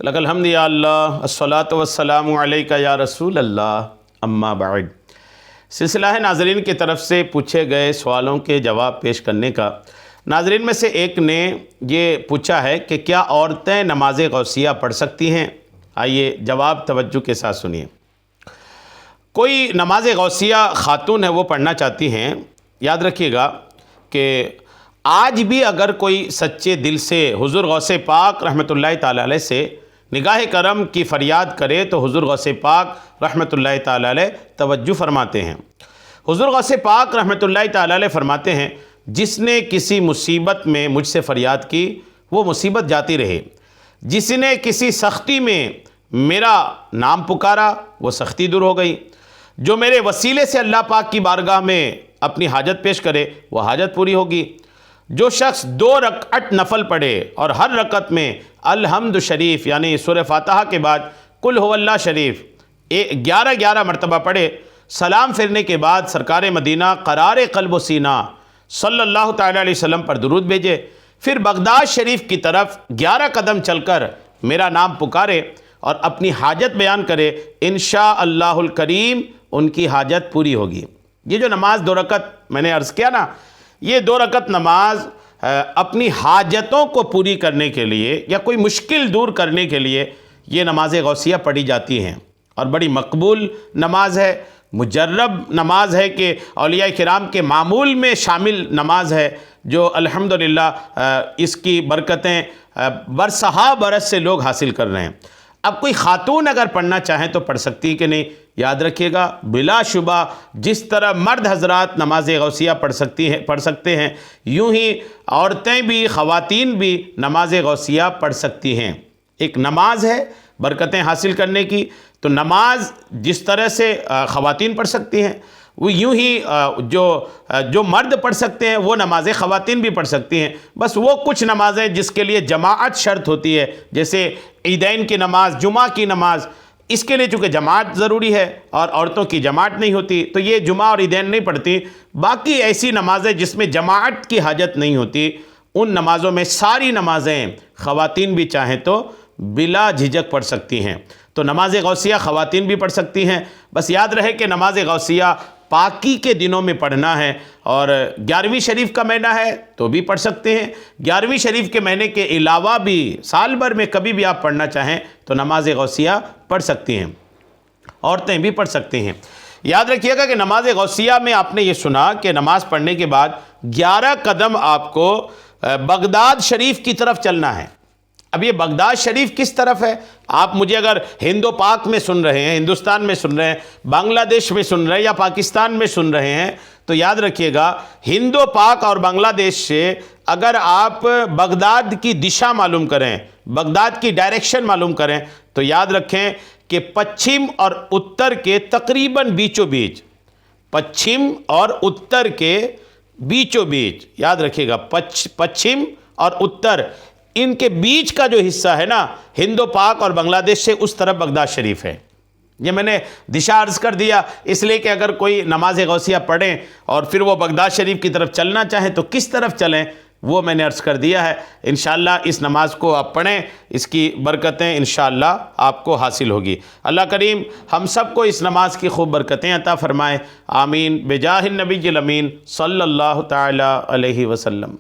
لک الحمد یا اللہ الصلاۃ والسلام علیک یا رسول اللہ اما بعد۔ سلسلہ ہے ناظرین کی طرف سے پوچھے گئے سوالوں کے جواب پیش کرنے کا۔ ناظرین میں سے ایک نے یہ پوچھا ہے کہ کیا عورتیں نماز غوثیہ پڑھ سکتی ہیں؟ آئیے جواب توجہ کے ساتھ سنیے۔ کوئی نماز غوثیہ خاتون ہے وہ پڑھنا چاہتی ہیں، یاد رکھیے گا کہ آج بھی اگر کوئی سچے دل سے حضور غوث پاک رحمۃ اللہ تعالی علیہ سے نگاہ کرم کی فریاد کرے تو حضور غوث پاک رحمۃ اللہ تعالی علیہ توجہ فرماتے ہیں۔ حضور غوث پاک رحمۃ اللہ تعالی علیہ فرماتے ہیں، جس نے کسی مصیبت میں مجھ سے فریاد کی وہ مصیبت جاتی رہے، جس نے کسی سختی میں میرا نام پکارا وہ سختی دور ہو گئی، جو میرے وسیلے سے اللہ پاک کی بارگاہ میں اپنی حاجت پیش کرے وہ حاجت پوری ہوگی۔ جو شخص 2 رکعت نفل پڑھے اور ہر رکعت میں الحمد شریف یعنی سورہ فاتحہ کے بعد قل هو اللہ شریف 11 مرتبہ پڑھے، سلام پھرنے کے بعد سرکار مدینہ قرار قلب و سینہ صلی اللہ تعالی علیہ وسلم پر درود بھیجے، پھر بغداد شریف کی طرف 11 قدم چل کر میرا نام پکارے اور اپنی حاجت بیان کرے، انشاءاللہ الکریم ان کی حاجت پوری ہوگی۔ یہ جو نماز 2 رکعت میں نے عرض کیا نا، یہ 2 رکعت نماز اپنی حاجتوں کو پوری کرنے کے لیے یا کوئی مشکل دور کرنے کے لیے یہ نماز غوثیہ پڑھی جاتی ہیں، اور بڑی مقبول نماز ہے، مجرب نماز ہے کہ اولیاء کرام کے معمول میں شامل نماز ہے، جو الحمدللہ اس کی برکتیں برسہا برس سے لوگ حاصل کر رہے ہیں۔ اب کوئی خاتون اگر پڑھنا چاہیں تو پڑھ سکتی کہ نہیں؟ یاد رکھیے گا بلا شبہ جس طرح مرد حضرات نماز غوثیہ پڑھ سکتے ہیں، یوں ہی عورتیں بھی خواتین بھی نماز غوثیہ پڑھ سکتی ہیں۔ ایک نماز ہے برکتیں حاصل کرنے کی، تو نماز جس طرح سے خواتین پڑھ سکتی ہیں وہ یوں ہی جو مرد پڑھ سکتے ہیں وہ نمازیں خواتین بھی پڑھ سکتی ہیں۔ بس وہ کچھ نمازیں جس کے لیے جماعت شرط ہوتی ہے، جیسے عیدین کی نماز، جمعہ کی نماز، اس کے لیے چونکہ جماعت ضروری ہے اور عورتوں کی جماعت نہیں ہوتی تو یہ جمعہ اور عیدین نہیں پڑھتی۔ باقی ایسی نمازیں جس میں جماعت کی حاجت نہیں ہوتی، ان نمازوں میں ساری نمازیں خواتین بھی چاہیں تو بلا جھجک پڑھ سکتی ہیں۔ تو نماز غوثیہ خواتین بھی پڑھ سکتی ہیں، بس یاد رہے کہ نماز غوثیہ پاکی کے دنوں میں پڑھنا ہے، اور 11ویں شریف کا مہینہ ہے تو بھی پڑھ سکتے ہیں۔ 11ویں شریف کے مہینے کے علاوہ بھی سال بھر میں کبھی بھی آپ پڑھنا چاہیں تو نماز غوثیہ پڑھ سکتی ہیں، عورتیں بھی پڑھ سکتی ہیں۔ یاد رکھیے گا کہ نماز غوثیہ میں آپ نے یہ سنا کہ نماز پڑھنے کے بعد 11 قدم آپ کو بغداد شریف کی طرف چلنا ہے۔ اب یہ بغداد شریف کس طرف ہے؟ آپ مجھے اگر ہند و پاک میں سن رہے ہیں، ہندوستان میں سن رہے ہیں، بنگلہ دیش میں سن رہے ہیں یا پاکستان میں سن رہے ہیں تو یاد رکھیے گا ہند و پاک اور بنگلہ دیش سے اگر آپ بغداد کی دشا معلوم کریں، بغداد کی ڈائریکشن معلوم کریں تو یاد رکھیں کہ پچھم اور اتر کے تقریباً بیچوں بیچ، پچھم اور اتر کے بیچوں بیچ، یاد رکھیے گا پچھم اور اتر ان کے بیچ کا جو حصہ ہے نا، ہند و پاک اور بنگلہ دیش سے اس طرف بغداد شریف ہے۔ یہ میں نے دشا عرض کر دیا اس لیے کہ اگر کوئی نماز غوثیہ پڑھیں اور پھر وہ بغداد شریف کی طرف چلنا چاہیں تو کس طرف چلیں وہ میں نے عرض کر دیا ہے۔ انشاءاللہ اس نماز کو آپ پڑھیں، اس کی برکتیں انشاءاللہ آپ کو حاصل ہوگی۔ اللہ کریم ہم سب کو اس نماز کی خوب برکتیں عطا فرمائے، آمین بجاہ النبی الامین صلی اللہ تعالی علیہ وسلم۔